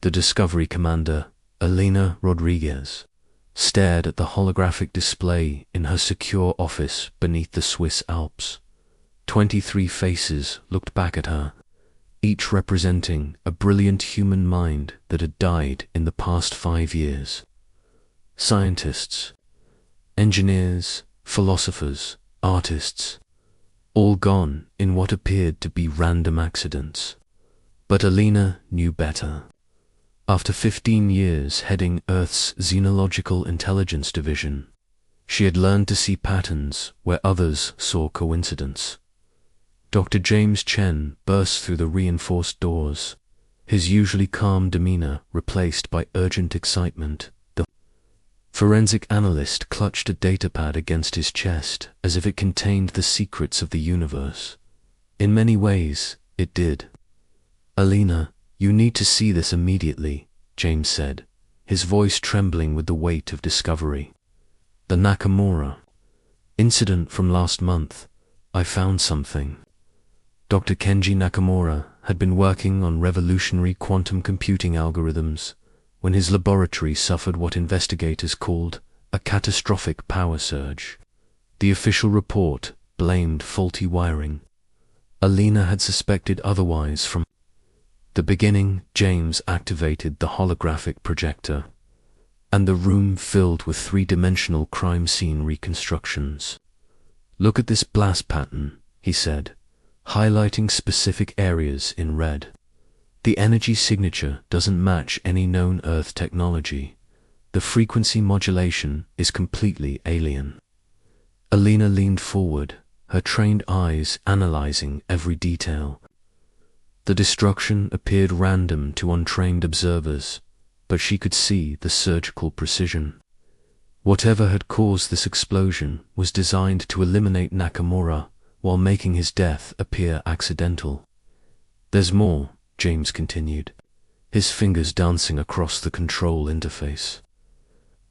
The Discovery commander, Elena Rodriguez, stared at the holographic display in her secure office beneath the Swiss Alps. 23 faces looked back at her, each representing a brilliant human mind that had died in the past 5 years. Scientists, engineers, philosophers, artists, all gone in what appeared to be random accidents. But Elena knew better. After 15 years heading Earth's Xenological Intelligence Division, she had learned to see patterns where others saw coincidence. Dr. James Chen burst through the reinforced doors, his usually calm demeanor replaced by urgent excitement. The forensic analyst clutched a datapad against his chest as if it contained the secrets of the universe. In many ways, it did. "Elena, you need to see this immediately," James said, his voice trembling with the weight of discovery. "The Nakamura incident from last month. I found something." Dr. Kenji Nakamura had been working on revolutionary quantum computing algorithms when his laboratory suffered what investigators called a catastrophic power surge. The official report blamed faulty wiring. Elena had suspected otherwise from the beginning. James activated the holographic projector, and the room filled with three-dimensional crime scene reconstructions. "Look at this blast pattern," he said, highlighting specific areas in red. "The energy signature doesn't match any known Earth technology. The frequency modulation is completely alien." Elena leaned forward, her trained eyes analyzing every detail. The destruction appeared random to untrained observers, but she could see the surgical precision. Whatever had caused this explosion was designed to eliminate Nakamura while making his death appear accidental. "There's more," James continued, his fingers dancing across the control interface.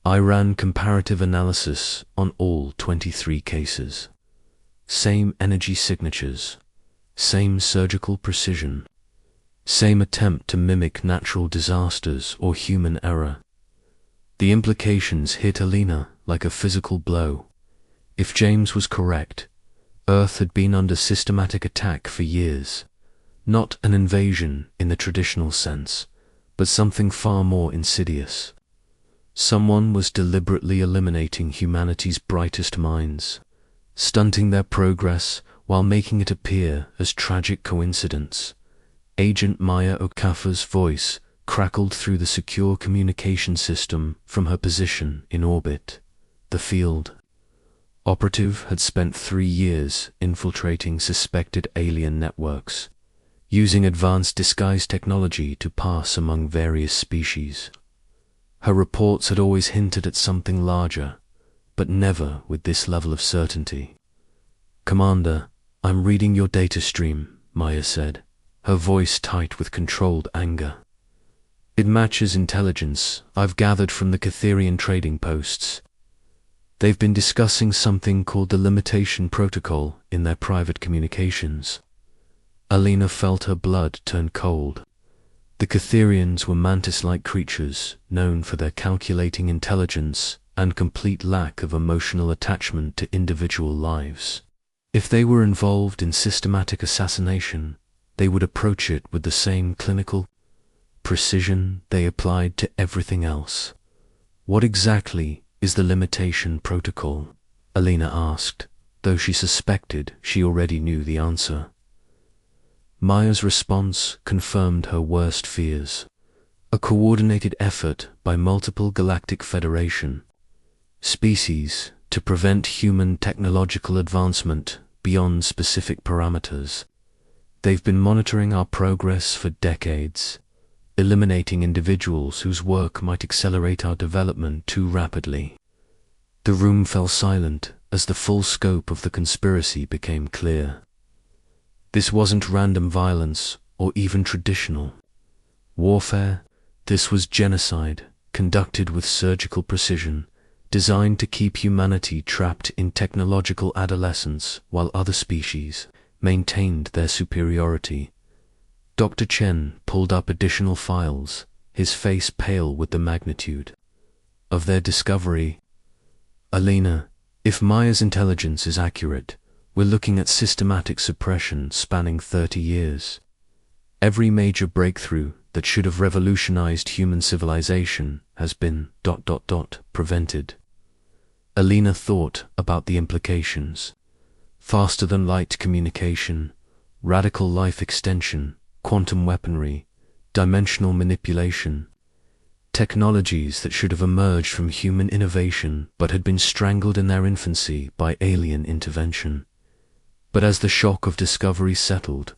"I ran comparative analysis on all 23 cases. Same energy signatures, same surgical precision, same attempt to mimic natural disasters or human error." The implications hit Elena like a physical blow. If James was correct, Earth had been under systematic attack for years. Not an invasion in the traditional sense, but something far more insidious. Someone was deliberately eliminating humanity's brightest minds, stunting their progress while making it appear as tragic coincidence. Agent Maya Okafor's voice crackled through the secure communication system from her position in orbit. The field operative had spent 3 years infiltrating suspected alien networks, using advanced disguise technology to pass among various species. Her reports had always hinted at something larger, but never with this level of certainty. "Commander, I'm reading your data stream," Maya said, her voice tight with controlled anger. "It matches intelligence I've gathered from the Catherian trading posts. They've been discussing something called the limitation protocol in their private communications." Elena felt her blood turn cold. The Catherians were mantis-like creatures known for their calculating intelligence and complete lack of emotional attachment to individual lives. If they were involved in systematic assassination, they would approach it with the same clinical precision they applied to everything else. "What exactly is the limitation protocol?" Elena asked, though she suspected she already knew the answer. Maya's response confirmed her worst fears. A coordinated effort by multiple Galactic Federation species to prevent human technological advancement beyond specific parameters. "They've been monitoring our progress for decades, eliminating individuals whose work might accelerate our development too rapidly." The room fell silent as the full scope of the conspiracy became clear. This wasn't random violence or even traditional warfare. This was genocide, conducted with surgical precision, designed to keep humanity trapped in technological adolescence while other species maintained their superiority. Dr. Chen pulled up additional files, his face pale with the magnitude of their discovery. Alina, if Maya's intelligence is accurate, we're looking at systematic suppression spanning 30 years. Every major breakthrough that should have revolutionized human civilization has been ... prevented. Alina thought about the implications. Faster-than-light communication, radical life extension, quantum weaponry, dimensional manipulation. Technologies that should have emerged from human innovation but had been strangled in their infancy by alien intervention. But as the shock of discovery settled,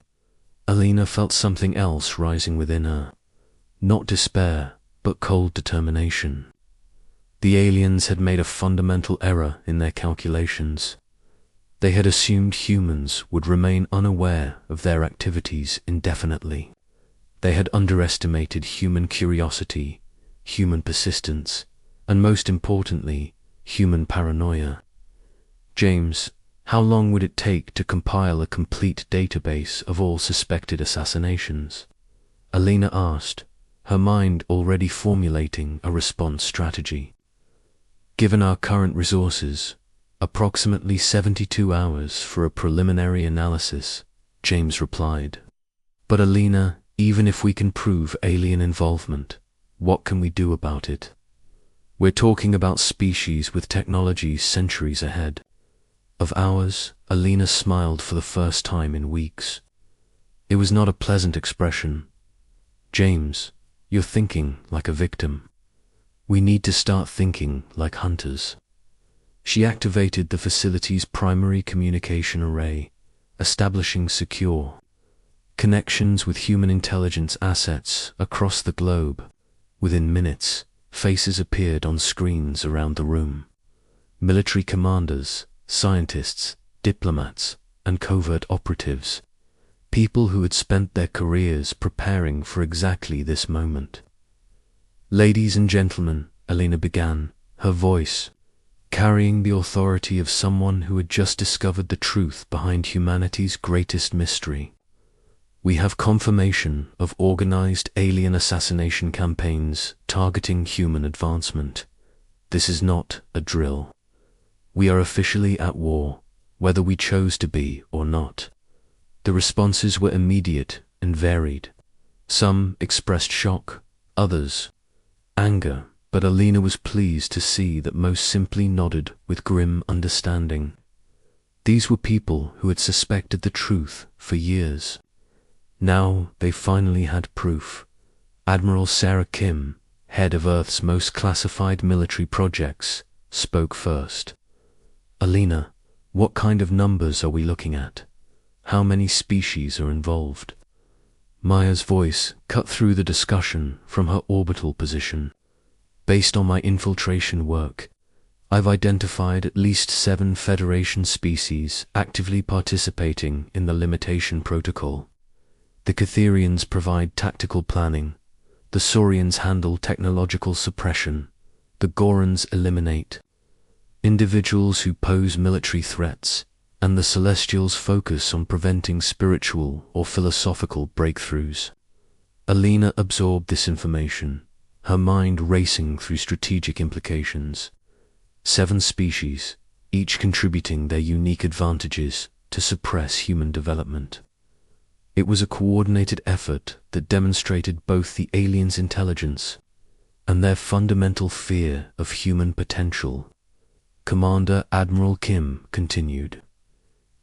Alina felt something else rising within her. Not despair, but cold determination. The aliens had made a fundamental error in their calculations. They had assumed humans would remain unaware of their activities indefinitely. They had underestimated human curiosity, human persistence, and most importantly, human paranoia. James, how long would it take to compile a complete database of all suspected assassinations? Alina asked, her mind already formulating a response strategy. Given our current resources, approximately 72 hours for a preliminary analysis, James replied. But Alina, even if we can prove alien involvement, what can we do about it? We're talking about species with technologies centuries ahead. Of ours, Alina smiled for the first time in weeks. It was not a pleasant expression. James, you're thinking like a victim. We need to start thinking like hunters. She activated the facility's primary communication array, establishing secure connections with human intelligence assets across the globe. Within minutes, faces appeared on screens around the room. Military commanders, scientists, diplomats, and covert operatives. People who had spent their careers preparing for exactly this moment. Ladies and gentlemen, Alina began, her voice carrying the authority of someone who had just discovered the truth behind humanity's greatest mystery. We have confirmation of organized alien assassination campaigns targeting human advancement. This is not a drill. We are officially at war, whether we chose to be or not. The responses were immediate and varied. Some expressed shock, others anger, but Alina was pleased to see that most simply nodded with grim understanding. These were people who had suspected the truth for years. Now they finally had proof. Admiral Sarah Kim, head of Earth's most classified military projects, spoke first. Alina, what kind of numbers are we looking at? How many species are involved? Maya's voice cut through the discussion from her orbital position. Based on my infiltration work, I've identified at least 7 Federation species actively participating in the limitation protocol. The Catherians provide tactical planning, the Saurians handle technological suppression, the Gorans eliminate individuals who pose military threats, and the Celestials focus on preventing spiritual or philosophical breakthroughs. Alina absorbed this information, her mind racing through strategic implications. 7 species, each contributing their unique advantages to suppress human development. It was a coordinated effort that demonstrated both the aliens' intelligence and their fundamental fear of human potential. Commander Admiral Kim continued,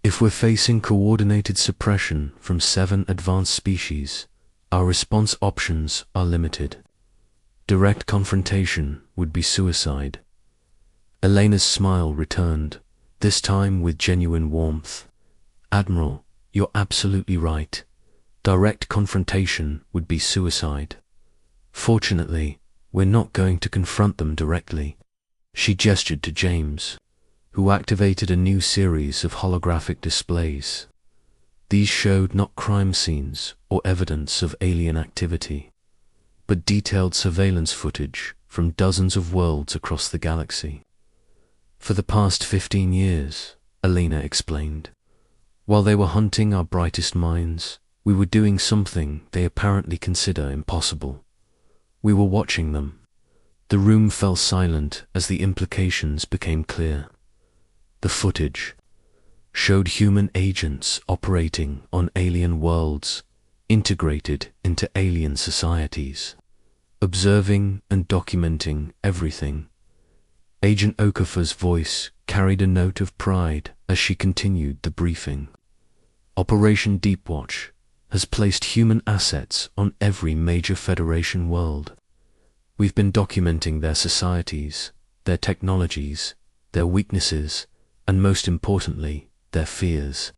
if we're facing coordinated suppression from 7 advanced species, our response options are limited. Direct confrontation would be suicide. Elena's smile returned, this time with genuine warmth. Admiral, you're absolutely right. Direct confrontation would be suicide. Fortunately, we're not going to confront them directly. She gestured to James, who activated a new series of holographic displays. These showed not crime scenes or evidence of alien activity, but detailed surveillance footage from dozens of worlds across the galaxy. For the past 15 years, Alina explained, while they were hunting our brightest minds, we were doing something they apparently consider impossible. We were watching them. The room fell silent as the implications became clear. The footage showed human agents operating on alien worlds, integrated into alien societies, observing and documenting everything. Agent Okafor's voice carried a note of pride as she continued the briefing. Operation Deepwatch has placed human assets on every major Federation world. We've been documenting their societies, their technologies, their weaknesses, and most importantly, their fears.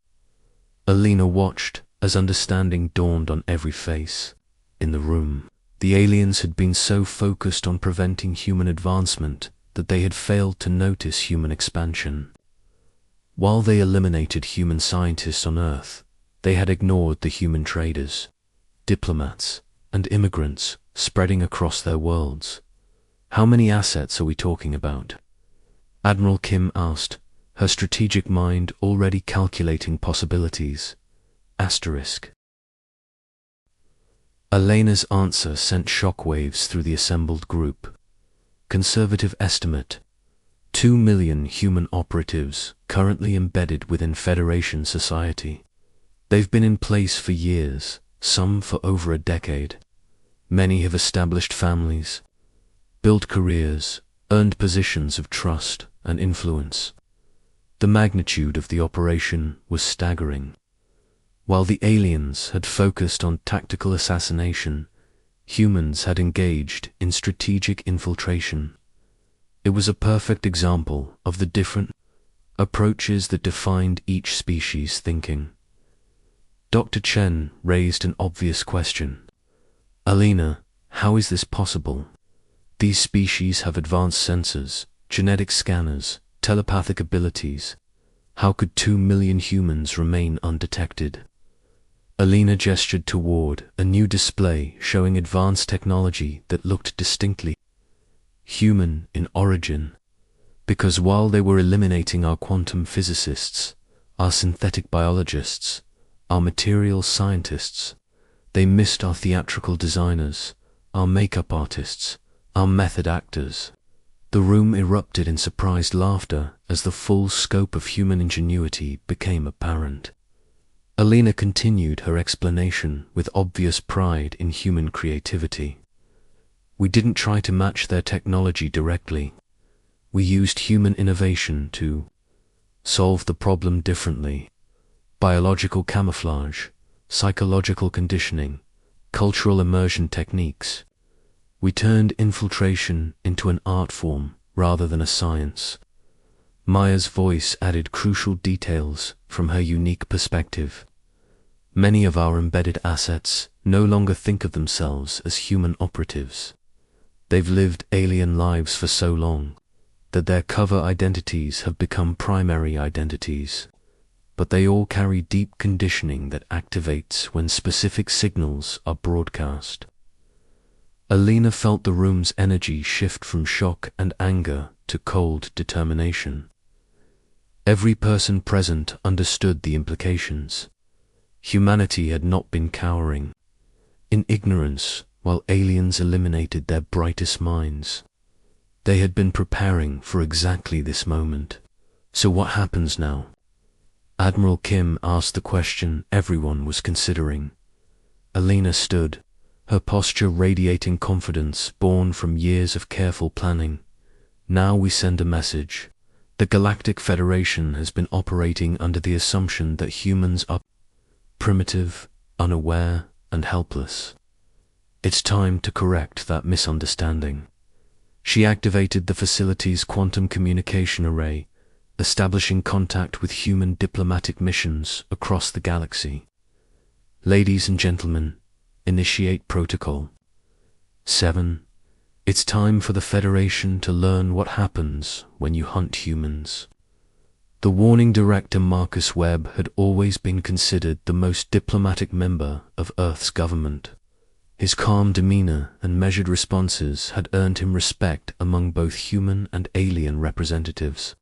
Alina watched as understanding dawned on every face. In the room, the aliens had been so focused on preventing human advancement that they had failed to notice human expansion. While they eliminated human scientists on Earth, they had ignored the human traders, diplomats, and immigrants spreading across their worlds. How many assets are we talking about? Admiral Kim asked, her strategic mind already calculating possibilities. Asterisk. Elena's answer sent shockwaves through the assembled group. Conservative estimate: 2 million human operatives currently embedded within Federation society. They've been in place for years, some for over a decade. Many have established families, built careers, earned positions of trust and influence. The magnitude of the operation was staggering. While the aliens had focused on tactical assassination, humans had engaged in strategic infiltration. It was a perfect example of the different approaches that defined each species' thinking. Dr. Chen raised an obvious question. Alina, how is this possible? These species have advanced sensors, genetic scanners, telepathic abilities. How could 2 million humans remain undetected? Alina gestured toward a new display showing advanced technology that looked distinctly human in origin. Because while they were eliminating our quantum physicists, our synthetic biologists, our material scientists, they missed our theatrical designers, our makeup artists, our method actors. The room erupted in surprised laughter as the full scope of human ingenuity became apparent. Alina continued her explanation with obvious pride in human creativity. We didn't try to match their technology directly. We used human innovation to solve the problem differently. Biological camouflage, psychological conditioning, cultural immersion techniques. We turned infiltration into an art form rather than a science. Maya's voice added crucial details from her unique perspective. Many of our embedded assets no longer think of themselves as human operatives. They've lived alien lives for so long that their cover identities have become primary identities. But they all carry deep conditioning that activates when specific signals are broadcast. Alina felt the room's energy shift from shock and anger to cold determination. Every person present understood the implications. Humanity had not been cowering in ignorance while aliens eliminated their brightest minds. They had been preparing for exactly this moment. So what happens now? Admiral Kim asked the question everyone was considering. Alina stood, her posture radiating confidence born from years of careful planning. Now we send a message. The Galactic Federation has been operating under the assumption that humans are primitive, unaware, and helpless. It's time to correct that misunderstanding. She activated the facility's quantum communication array, establishing contact with human diplomatic missions across the galaxy. Ladies and gentlemen, initiate protocol. 7. It's time for the Federation to learn what happens when you hunt humans. The warning director Marcus Webb had always been considered the most diplomatic member of Earth's government. His calm demeanor and measured responses had earned him respect among both human and alien representatives.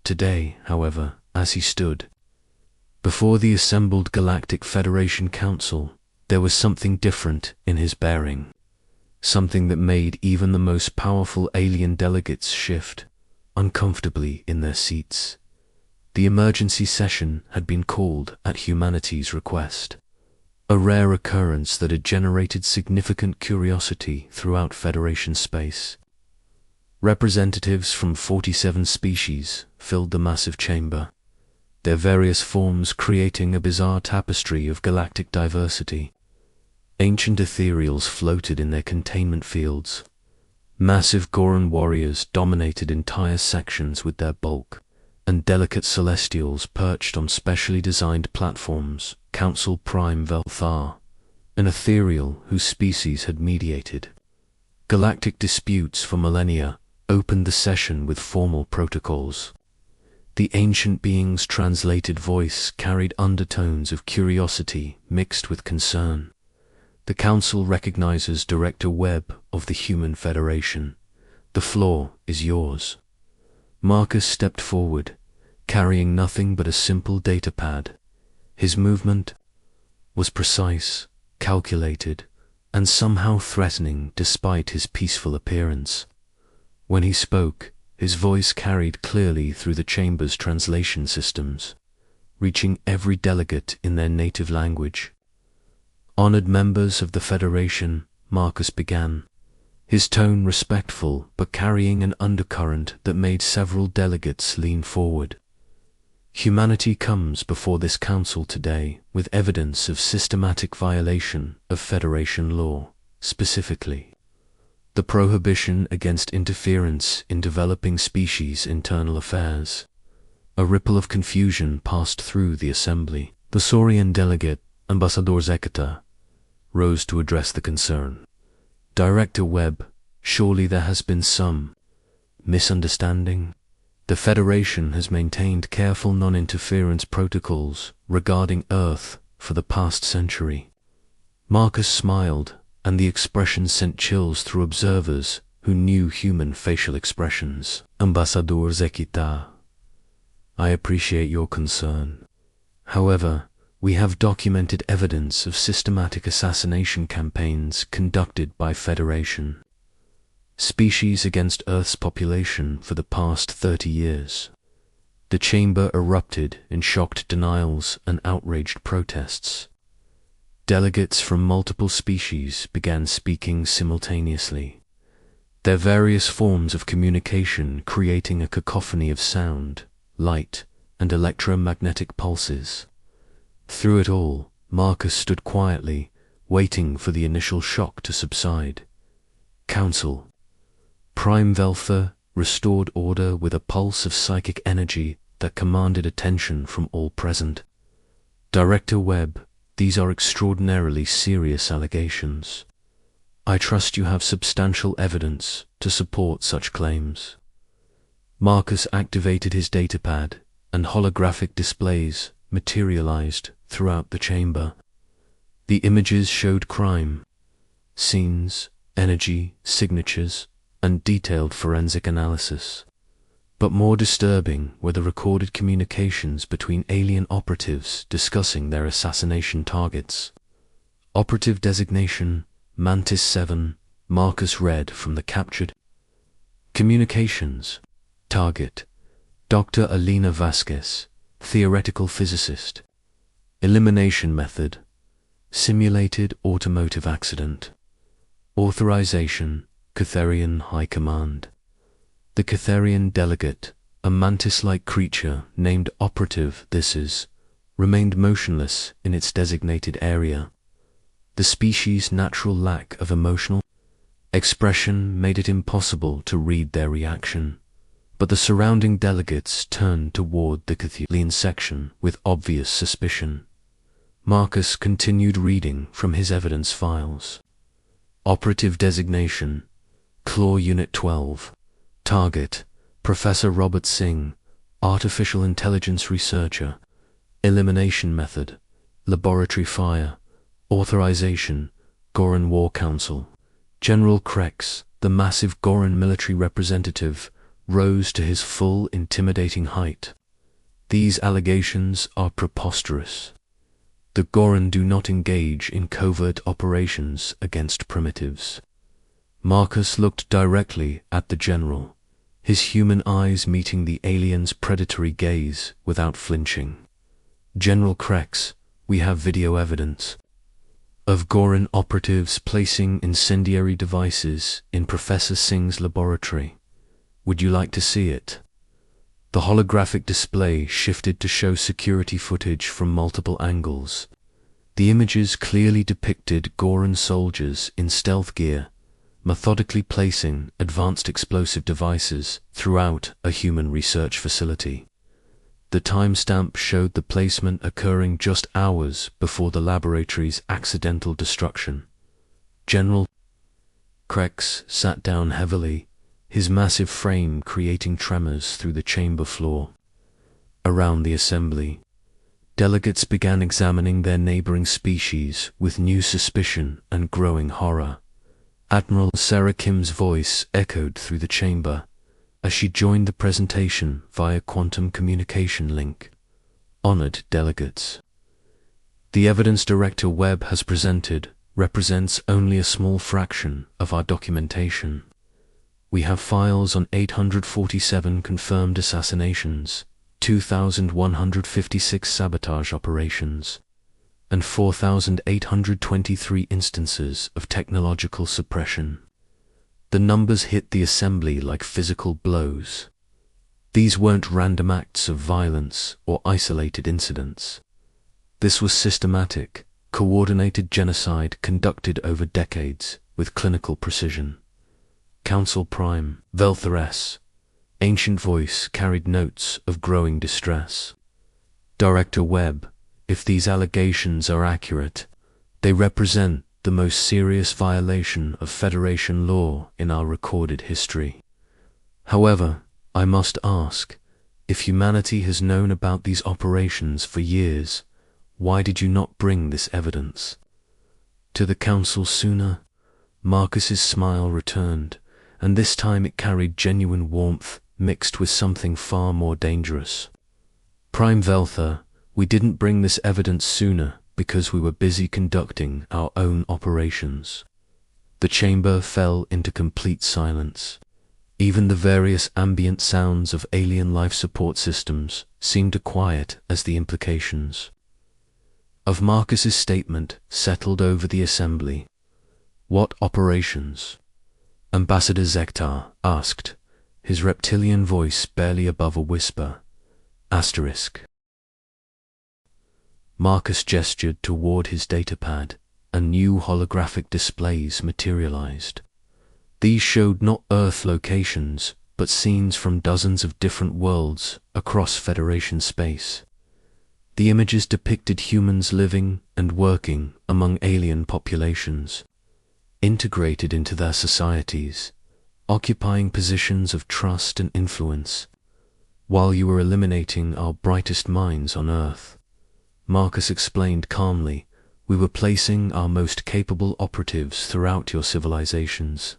Today, however, as he stood before the assembled Galactic Federation Council, there was something different in his bearing. something that made even the most powerful alien delegates shift uncomfortably in their seats. The emergency session had been called at humanity's request, a rare occurrence that had generated significant curiosity throughout Federation space. Representatives from 47 species filled the massive chamber, their various forms creating a bizarre tapestry of galactic diversity. Ancient ethereals floated in their containment fields. Massive Goran warriors dominated entire sections with their bulk, and delicate celestials perched on specially designed platforms. Council Prime Velthar, an ethereal whose species had mediated galactic disputes for millennia, opened the session with formal protocols. The ancient being's translated voice carried undertones of curiosity mixed with concern. The Council recognizes Director Webb of the Human Federation. The floor is yours. Marcus stepped forward, carrying nothing but a simple datapad. His movement was precise, calculated, and somehow threatening despite his peaceful appearance. When he spoke, his voice carried clearly through the chamber's translation systems, reaching every delegate in their native language. Honored members of the Federation, Marcus began, his tone respectful but carrying an undercurrent that made several delegates lean forward. Humanity comes before this council today with evidence of systematic violation of Federation law, specifically the prohibition against interference in developing species' internal affairs. A ripple of confusion passed through the assembly. The Saurian delegate, Ambassador Zekata, rose to address the concern. Director Webb, surely there has been some misunderstanding. The Federation has maintained careful non-interference protocols regarding Earth for the past century. Marcus smiled, and the expression sent chills through observers who knew human facial expressions. Ambassador Zekita, I appreciate your concern. However, we have documented evidence of systematic assassination campaigns conducted by Federation species against Earth's population for the past 30 years. The chamber erupted in shocked denials and outraged protests. Delegates from multiple species began speaking simultaneously, their various forms of communication creating a cacophony of sound, light, and electromagnetic pulses. Through it all, Marcus stood quietly, waiting for the initial shock to subside. Council. Prime Velthar restored order with a pulse of psychic energy that commanded attention from all present. Director Webb, these are extraordinarily serious allegations. I trust you have substantial evidence to support such claims. Marcus activated his datapad, and holographic displays materialized throughout the chamber. The images showed crime scenes, energy, signatures, and detailed forensic analysis. But more disturbing were the recorded communications between alien operatives discussing their assassination targets. Operative designation, Mantis 7, Marcus read from the captured communications. Target, Dr. Alina Vasquez, theoretical physicist. Elimination method, simulated automotive accident. Authorization, Catharian High Command. The Catharian delegate, a mantis-like creature named Operative This Is, remained motionless in its designated area. The species' natural lack of emotional expression made it impossible to read their reaction, but the surrounding delegates turned toward the Catharian section with obvious suspicion. Marcus continued reading from his evidence files. Operative designation, Claw Unit 12. Target, Professor Robert Singh, Artificial Intelligence Researcher. Elimination method, Laboratory Fire. Authorization, Goran War Council. General Krex, the massive Goran military representative, rose to his full intimidating height. These allegations are preposterous. The Goran do not engage in covert operations against primitives. Marcus looked directly at the general, his human eyes meeting the alien's predatory gaze without flinching. General Krex, we have video evidence of Goran operatives placing incendiary devices in Professor Singh's laboratory. Would you like to see it? The holographic display shifted to show security footage from multiple angles. The images clearly depicted Goran soldiers in stealth gear, methodically placing advanced explosive devices throughout a human research facility. The timestamp showed the placement occurring just hours before the laboratory's accidental destruction. General Krex sat down heavily, his massive frame creating tremors through the chamber floor. Around the assembly, delegates began examining their neighboring species with new suspicion and growing horror. Admiral Sarah Kim's voice echoed through the chamber as she joined the presentation via quantum communication link. Honored delegates, the evidence Director Webb has presented represents only a small fraction of our documentation. We have files on 847 confirmed assassinations, 2,156 sabotage operations, and 4,823 instances of technological suppression. The numbers hit the assembly like physical blows. These weren't random acts of violence or isolated incidents. This was systematic, coordinated genocide conducted over decades with clinical precision. Council Prime, Velthares, ancient voice carried notes of growing distress. Director Webb, if these allegations are accurate, they represent the most serious violation of Federation law in our recorded history. However, I must ask, if humanity has known about these operations for years, why did you not bring this evidence to the Council sooner? Marcus's smile returned, and this time it carried genuine warmth mixed with something far more dangerous. Prime Veltha, we didn't bring this evidence sooner because we were busy conducting our own operations. The chamber fell into complete silence. Even the various ambient sounds of alien life support systems seemed to quiet as the implications of Marcus's statement settled over the assembly. What operations? Ambassador Zektar asked, his reptilian voice barely above a whisper. Asterisk. Marcus gestured toward his datapad, and new holographic displays materialized. These showed not Earth locations, but scenes from dozens of different worlds across Federation space. The images depicted humans living and working among alien populations, integrated into their societies, occupying positions of trust and influence. While you were eliminating our brightest minds on Earth, Marcus explained calmly, we were placing our most capable operatives throughout your civilizations.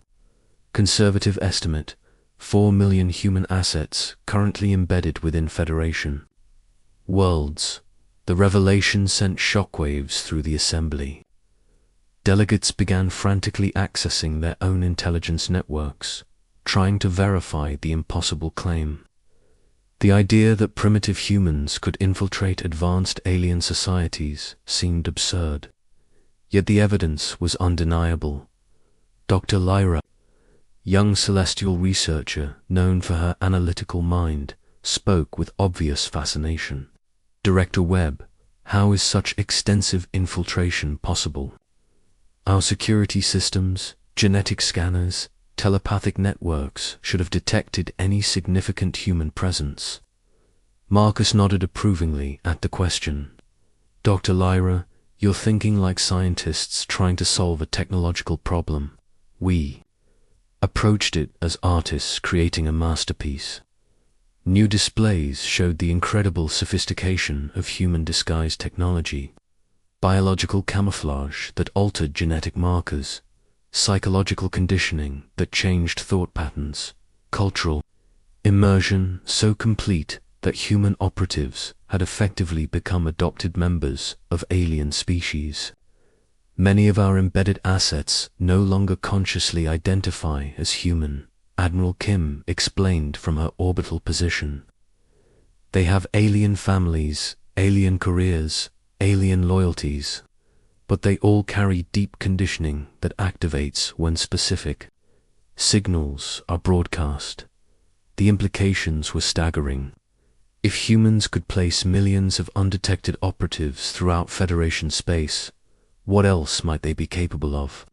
Conservative estimate, 4 million human assets currently embedded within Federation worlds. The revelation sent shockwaves through the assembly. Delegates began frantically accessing their own intelligence networks, trying to verify the impossible claim. The idea that primitive humans could infiltrate advanced alien societies seemed absurd. Yet the evidence was undeniable. Dr. Lyra, young celestial researcher known for her analytical mind, spoke with obvious fascination. Director Webb, how is such extensive infiltration possible? Our security systems, genetic scanners, telepathic networks should have detected any significant human presence. Marcus nodded approvingly at the question. Dr. Lyra, you're thinking like scientists trying to solve a technological problem. We approached it as artists creating a masterpiece. New displays showed the incredible sophistication of human disguise technology, biological camouflage that altered genetic markers, psychological conditioning that changed thought patterns, cultural immersion so complete that human operatives had effectively become adopted members of alien species. Many of our embedded assets no longer consciously identify as human, Admiral Kim explained from her orbital position. They have alien families, alien careers, alien loyalties, but they all carry deep conditioning that activates when specific signals are broadcast. The implications were staggering. If humans could place millions of undetected operatives throughout Federation space, what else might they be capable of?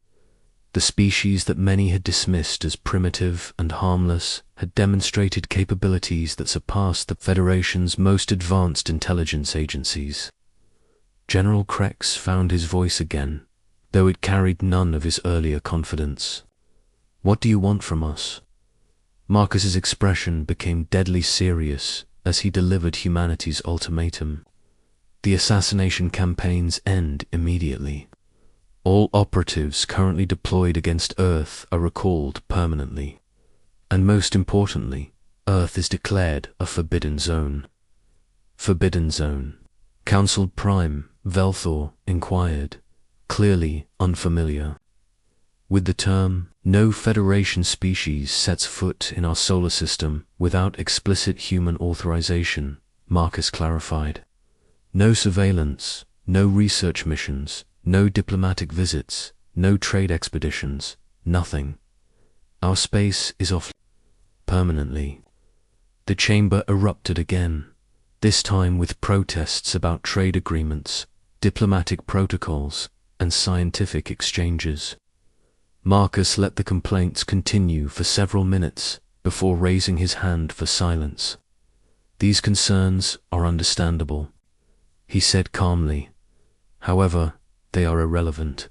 The species that many had dismissed as primitive and harmless had demonstrated capabilities that surpassed the Federation's most advanced intelligence agencies. General Krex found his voice again, though it carried none of his earlier confidence. "What do you want from us?" Marcus's expression became deadly serious as he delivered humanity's ultimatum. The assassination campaign's end immediately. All operatives currently deployed against Earth are recalled permanently. And most importantly, Earth is declared a forbidden zone. Forbidden zone? Council Prime Velthor inquired, clearly unfamiliar with the term. No Federation species sets foot in our solar system without explicit human authorization, Marcus clarified. No surveillance, no research missions, no diplomatic visits, no trade expeditions, nothing. Our space is off permanently. The chamber erupted again, this time with protests about trade agreements, diplomatic protocols, and scientific exchanges. Marcus let the complaints continue for several minutes before raising his hand for silence. "These concerns are understandable," he said calmly. "However, they are irrelevant.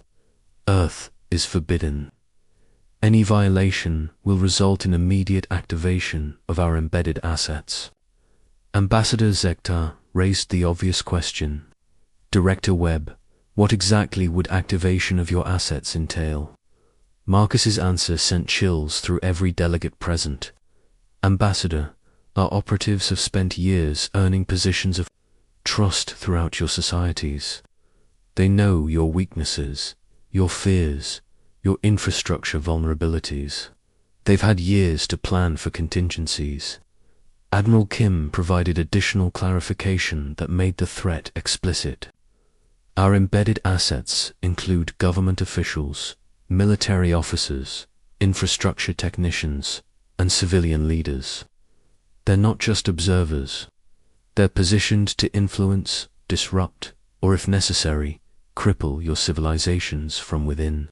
Earth is forbidden. Any violation will result in immediate activation of our embedded assets." Ambassador Zektar raised the obvious question. "Director Webb, what exactly would activation of your assets entail?" Marcus's answer sent chills through every delegate present. "Ambassador, our operatives have spent years earning positions of trust throughout your societies. They know your weaknesses, your fears, your infrastructure vulnerabilities. They've had years to plan for contingencies." Admiral Kim provided additional clarification that made the threat explicit. "Our embedded assets include government officials, military officers, infrastructure technicians, and civilian leaders. They're not just observers. They're positioned to influence, disrupt, or if necessary, cripple your civilizations from within."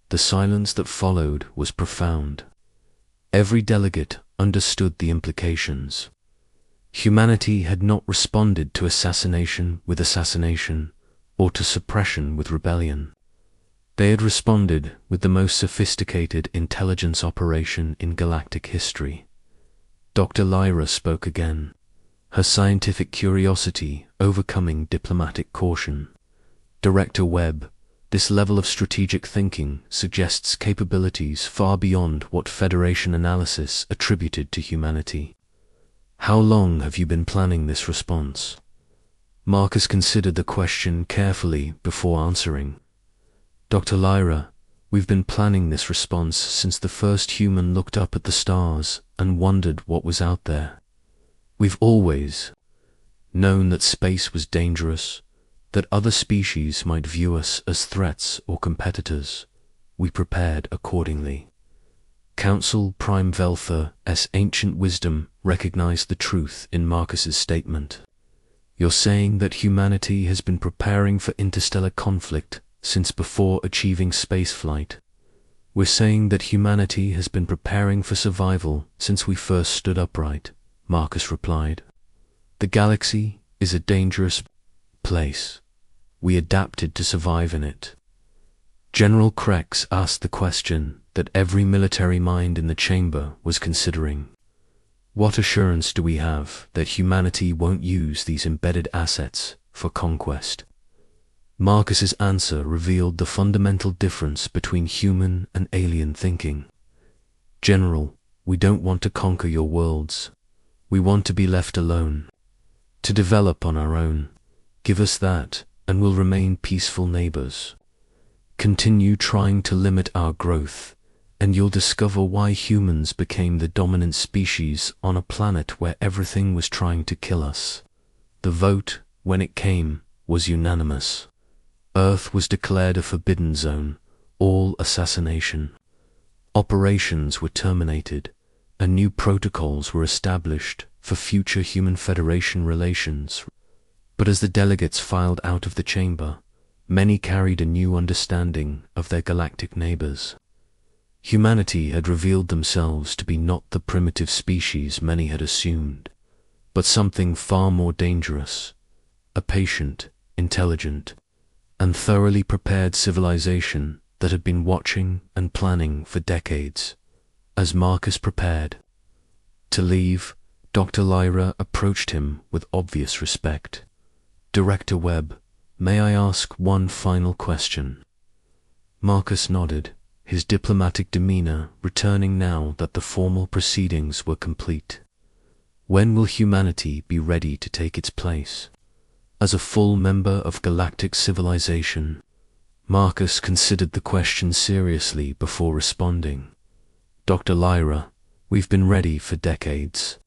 The silence that followed was profound. Every delegate understood the implications. Humanity had not responded to assassination with assassination, or to suppression with rebellion. They had responded with the most sophisticated intelligence operation in galactic history. Dr. Lyra spoke again, her scientific curiosity overcoming diplomatic caution. "Director Webb, this level of strategic thinking suggests capabilities far beyond what Federation analysis attributed to humanity. How long have you been planning this response?" Marcus considered the question carefully before answering. "Dr. Lyra, we've been planning this response since the first human looked up at the stars and wondered what was out there. We've always known that space was dangerous, that other species might view us as threats or competitors. We prepared accordingly." Council Prime Velthor's ancient wisdom recognized the truth in Marcus's statement. "You're saying that humanity has been preparing for interstellar conflict since before achieving spaceflight?" "We're saying that humanity has been preparing for survival since we first stood upright," Marcus replied. "The galaxy is a dangerous place. We adapted to survive in it." General Krex asked the question that every military mind in the chamber was considering. "What assurance do we have that humanity won't use these embedded assets for conquest?" Marcus's answer revealed the fundamental difference between human and alien thinking. "General, we don't want to conquer your worlds. We want to be left alone, to develop on our own. Give us that, and we'll remain peaceful neighbors." Continue trying to limit our growth, and you'll discover why humans became the dominant species on a planet where everything was trying to kill us. The vote, when it came, was unanimous. Earth was declared a forbidden zone, all assassination. Operations were terminated, and new protocols were established for future Human Federation relations. But as the delegates filed out of the chamber, many carried a new understanding of their galactic neighbors. Humanity had revealed themselves to be not the primitive species many had assumed, but something far more dangerous, a patient, intelligent, and thoroughly prepared civilization that had been watching and planning for decades. As Marcus prepared to leave, Dr. Lyra approached him with obvious respect. "Director Webb, may I ask one final question?" Marcus nodded, his diplomatic demeanor returning now that the formal proceedings were complete. "When will humanity be ready to take its place as a full member of galactic civilization?" Marcus considered the question seriously before responding. "Dr. Lyra, we've been ready for decades.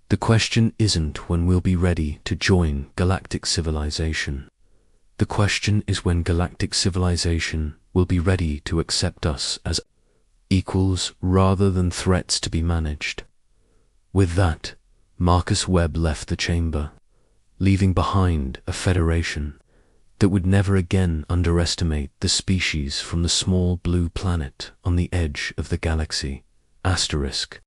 The question isn't when we'll be ready to join galactic civilization. The question is when galactic civilization will be ready to accept us as equals rather than threats to be managed." With that, Marcus Webb left the chamber, leaving behind a federation that would never again underestimate the species from the small blue planet on the edge of the galaxy, **